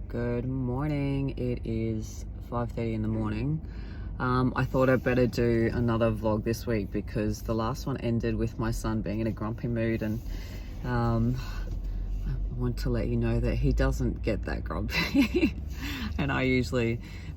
Good morning. It is 5:30 in the morning. I thought I'd better do another vlog this week because the last one ended with my son being in a grumpy mood, and I want to let you know that he doesn't get that grumpy. And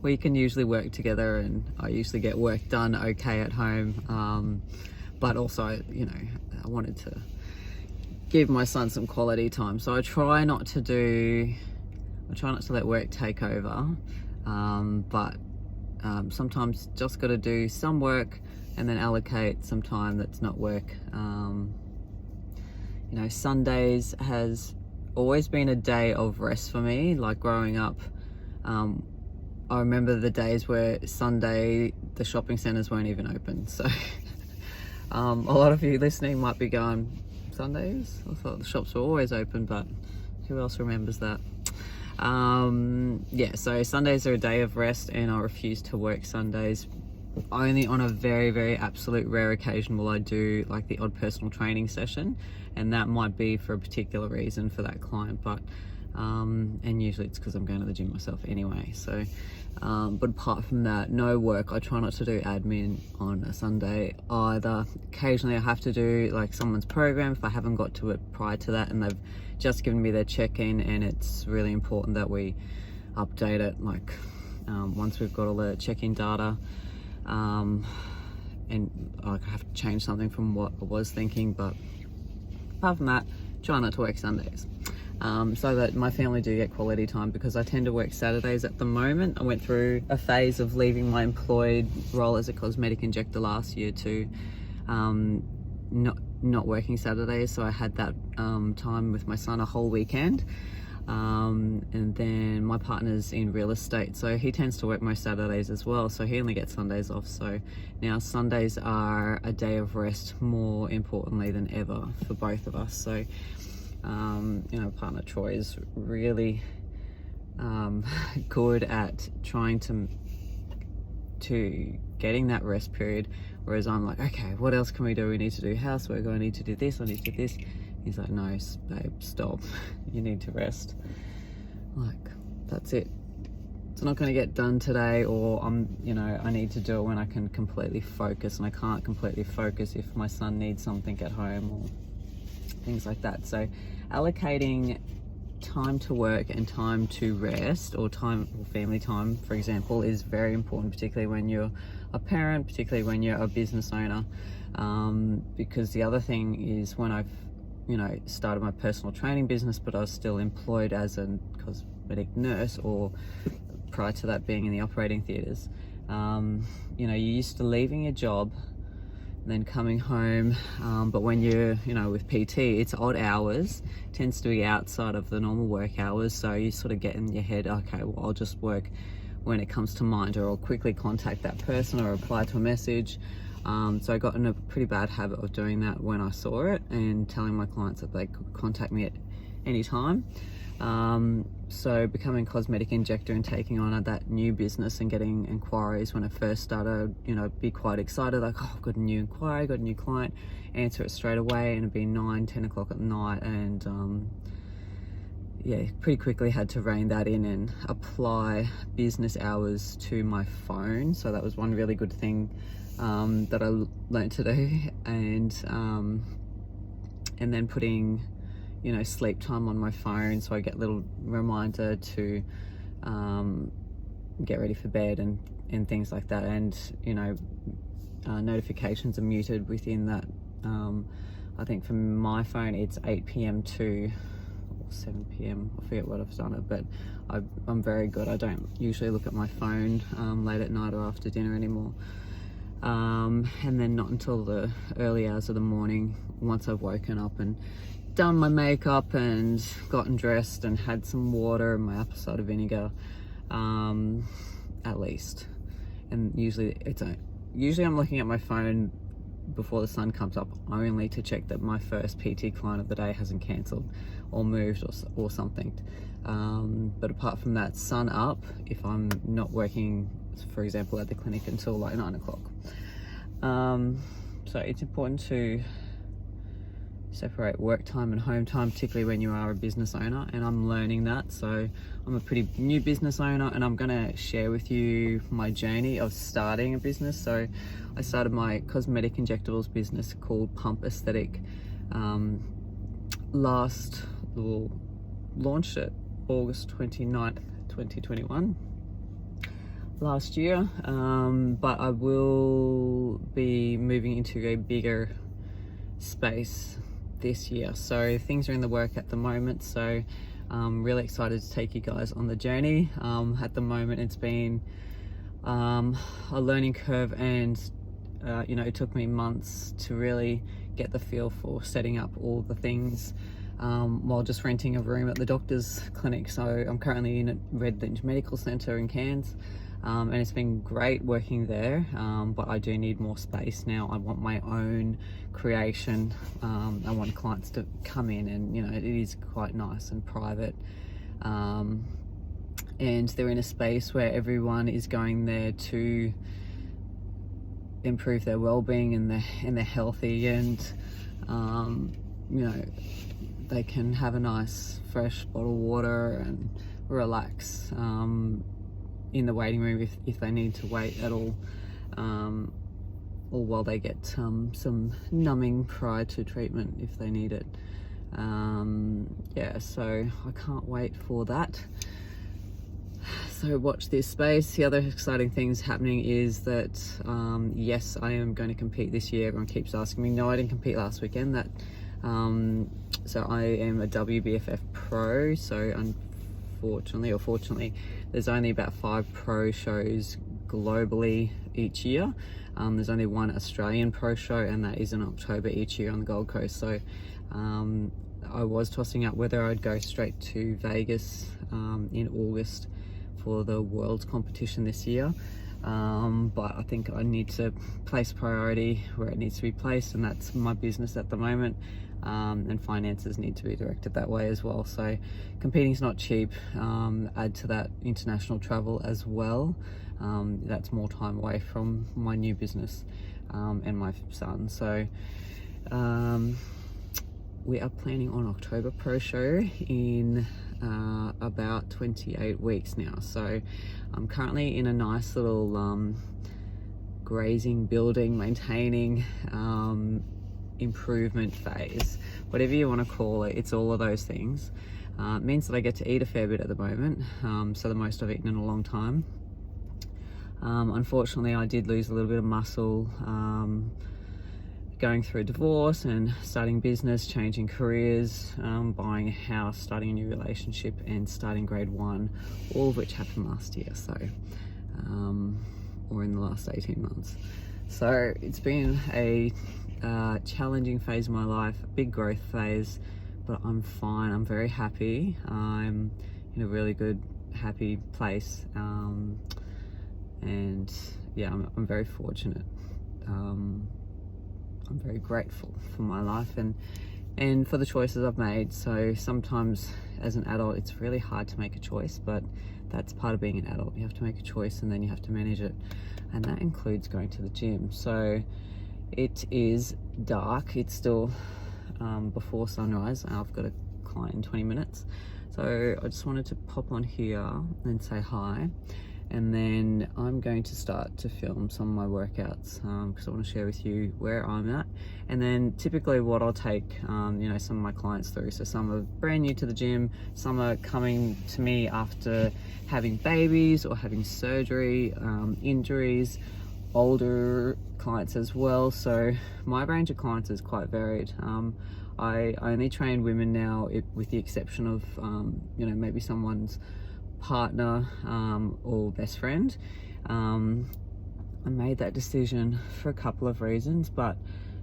we can usually work together, and I usually get work done okay at home. But also, I wanted to give my son some quality time, so I try not to let work take over, but sometimes just got to do some work and then allocate some time that's not work. Sundays has always been a day of rest for me. Like growing up, I remember the days where Sunday the shopping centres weren't even open. So a lot of you listening might be going, Sundays? I thought the shops were always open, but who else remembers that? So Sundays are a day of rest, and I refuse to work Sundays. Only on a very, very absolute rare occasion will I do like the odd personal training session, and that might be for a particular reason for that client, but and usually it's because I'm going to the gym myself anyway. So but apart from that, no work. I try not to do admin on a Sunday either. Occasionally I have to do like someone's program if I haven't got to it prior to that and they've just given me their check-in, and it's really important that we update it like once we've got all the check-in data, and I have to change something from what I was thinking. But apart from that, try not to work Sundays, so that my family do get quality time, because I tend to work Saturdays at the moment. I went through a phase of leaving my employed role as a cosmetic injector last year to not working Saturdays, so I had that time with my son a whole weekend. And then my partner's in real estate, so he tends to work most Saturdays as well, so he only gets Sundays off. So now Sundays are a day of rest, more importantly than ever for both of us. So partner Troy is really good at trying to getting that rest period, whereas I'm like, okay, what else can we do? We need to do housework, I need to do this, I need to do this. He's like, no, babe, stop. You need to rest. Like, that's it. It's not going to get done today, or I need to do it when I can completely focus, and I can't completely focus if my son needs something at home or things like that. So allocating time to work and time to rest, or family time, for example, is very important, particularly when you're a parent, particularly when you're a business owner. Because the other thing is, when I've started my personal training business, but I was still employed as a cosmetic nurse, or prior to that being in the operating theatres, you're used to leaving your job and then coming home, but when you're with PT, it's odd hours, tends to be outside of the normal work hours, so you sort of get in your head, okay, well, I'll just work when it comes to mind, or I'll quickly contact that person or reply to a message. So I got in a pretty bad habit of doing that when I saw it, and telling my clients that they could contact me at any time. So becoming cosmetic injector and taking on that new business and getting inquiries when I first started, be quite excited, like, oh, I've got a new inquiry, got a new client, answer it straight away, and it'd be 9-10 o'clock at night. And pretty quickly had to rein that in and apply business hours to my phone. So that was one really good thing that I learned to do. And then putting sleep time on my phone, so I get a little reminder to get ready for bed and things like that. And notifications are muted within that. I think for my phone it's 8 p.m. to 7 p.m. I forget what I've done it, but I'm very good. I don't usually look at my phone late at night or after dinner anymore. And then not until the early hours of the morning, once I've woken up and done my makeup and gotten dressed and had some water and my apple cider vinegar, at least. And usually I'm looking at my phone before the sun comes up, only to check that my first PT client of the day hasn't cancelled or moved or something. But apart from that, sun up, if I'm not working, for example, at the clinic until like 9 o'clock. So it's important to separate work time and home time, particularly when you are a business owner, and I'm learning that. So I'm a pretty new business owner, and I'm going to share with you my journey of starting a business. So I started my cosmetic injectables business called Pump Aesthetic launched it August 29th 2021 last year, but I will be moving into a bigger space this year, so things are in the work at the moment. So I'm really excited to take you guys on the journey. At the moment it's been a learning curve, and you know, it took me months to really get the feel for setting up all the things while just renting a room at the doctor's clinic. So I'm currently in at Redlands Medical Centre in Cairns, and it's been great working there, but I do need more space now. I want my own creation. I want clients to come in, and you know, it is quite nice and private, and they're in a space where everyone is going there to improve their well-being, and they're healthy, and you know, they can have a nice fresh bottle of water and relax in the waiting room if they need to wait at all, or while they get some numbing prior to treatment if they need it. Yeah, so I can't wait for that. So watch this space. The other exciting things happening is that yes, I am going to compete this year. Everyone keeps asking me. No, I didn't compete last weekend. So I am a WBFF pro. So unfortunately or fortunately, there's only about 5 pro shows globally each year. There's only one Australian pro show, and that is in October each year on the Gold Coast. So I was tossing up whether I'd go straight to Vegas in August for the Worlds competition this year, but I think I need to place priority where it needs to be placed, and that's my business at the moment, and finances need to be directed that way as well. So competing is not cheap. Add to that international travel as well. That's more time away from my new business and my son. So we are planning on October Pro Show in about 28 weeks now. So I'm currently in a nice little grazing, building, maintaining, improvement phase, whatever you want to call it. It's all of those things. It means that I get to eat a fair bit at the moment, so the most I've eaten in a long time. Unfortunately, I did lose a little bit of muscle going through a divorce and starting business, changing careers, buying a house, starting a new relationship, and starting grade 1, all of which happened last year, so or in the last 18 months. So it's been a challenging phase of my life, a big growth phase, but I'm fine. I'm very happy. I'm in a really good, happy place, and yeah, I'm very fortunate. I'm very grateful for my life and for the choices I've made. So sometimes as an adult it's really hard to make a choice, but that's part of being an adult. You have to make a choice and then you have to manage it, and that includes going to the gym. So it is dark, it's still before sunrise, and I've got a client in 20 minutes. So I just wanted to pop on here and say hi, and then I'm going to start to film some of my workouts because I want to share with you where I'm at, and then typically what I'll take you know, some of my clients through. So some are brand new to the gym, some are coming to me after having babies or having surgery, injuries, older clients as well. So my range of clients is quite varied. I only train women now, with the exception of you know, maybe someone's partner or best friend. I made that decision for a couple of reasons, but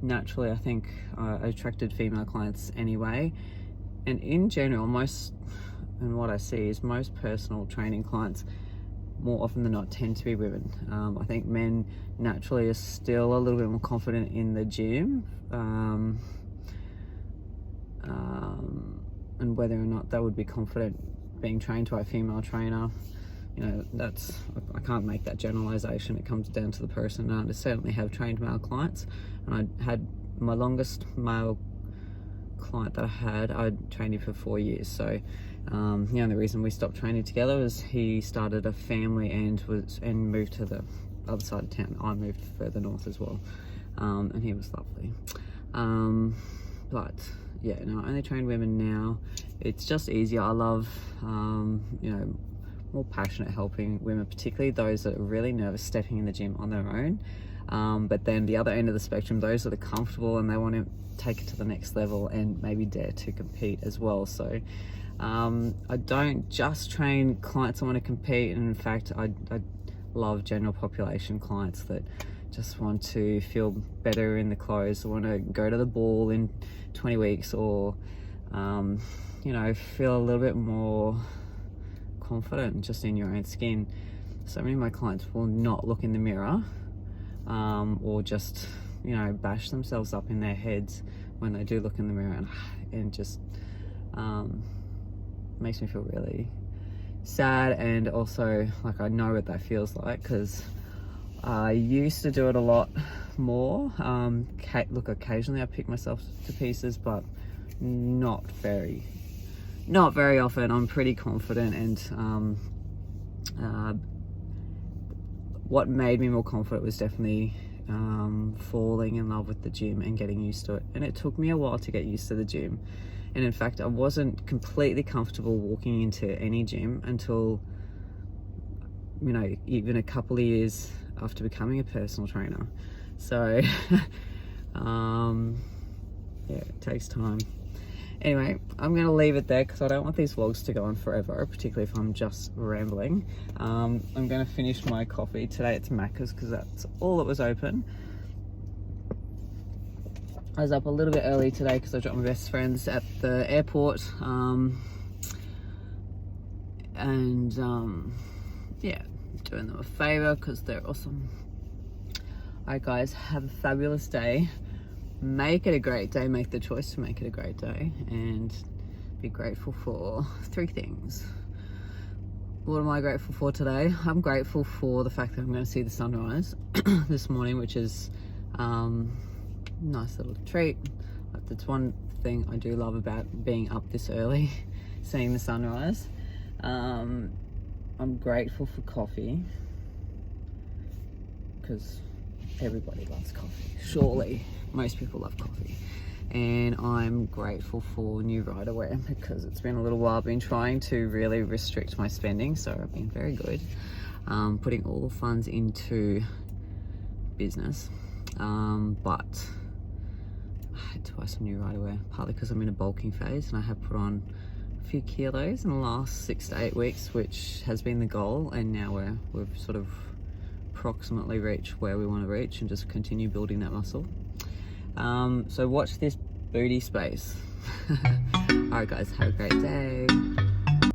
naturally I think I attracted female clients anyway, and in general and what I see is most personal training clients more often than not tend to be women. I think men naturally are still a little bit more confident in the gym, and whether or not they would be confident being trained by a female trainer, you know, I can't make that generalization. It comes down to the person. I certainly have trained male clients, and I had my longest male client that I had, I'd trained him for 4 years. So the only reason we stopped training together was he started a family and moved to the other side of town. I moved further north as well, and he was lovely. But yeah, no, I only train women now. It's just easier. I love, more passionate helping women, particularly those that are really nervous stepping in the gym on their own. But then the other end of the spectrum, those that are comfortable and they want to take it to the next level and maybe dare to compete as well. So I don't just train clients that want to compete. And in fact, I love general population clients that just want to feel better in the clothes, or want to go to the ball in 20 weeks, or feel a little bit more confident just in your own skin. So many of my clients will not look in the mirror, or just bash themselves up in their heads when they do look in the mirror, and just makes me feel really sad. And also, like, I know what that feels like, because I used to do it a lot more. Look, occasionally I pick myself to pieces, but not very often. I'm pretty confident, and what made me more confident was definitely falling in love with the gym and getting used to it. And it took me a while to get used to the gym. And in fact, I wasn't completely comfortable walking into any gym until, even a couple of years after becoming a personal trainer. So yeah, it takes time. Anyway, I'm gonna leave it there because I don't want these vlogs to go on forever, particularly if I'm just rambling. I'm gonna finish my coffee. Today it's Macca's because that's all that was open. I was up a little bit early today because I dropped my best friends at the airport. Yeah, doing them a favor because they're awesome. Alright guys, have a fabulous day. Make it a great day. Make the choice to make it a great day, and be grateful for 3 things. What am I grateful for today? I'm grateful for the fact that I'm going to see the sunrise this morning, which is nice little treat. That's one thing I do love about being up this early, seeing the sunrise. I'm grateful for coffee, because everybody loves coffee. Surely most people love coffee. And I'm grateful for new rider wear, because it's been a little while. I've been trying to really restrict my spending, so I've been very good, putting all the funds into business. But I had to buy some new rider wear, partly because I'm in a bulking phase and I have put on a few kilos in the last 6 to 8 weeks, which has been the goal. And now we've sort of approximately reached where we want to reach, and just continue building that muscle. So watch this booty space. All right guys, have a great day.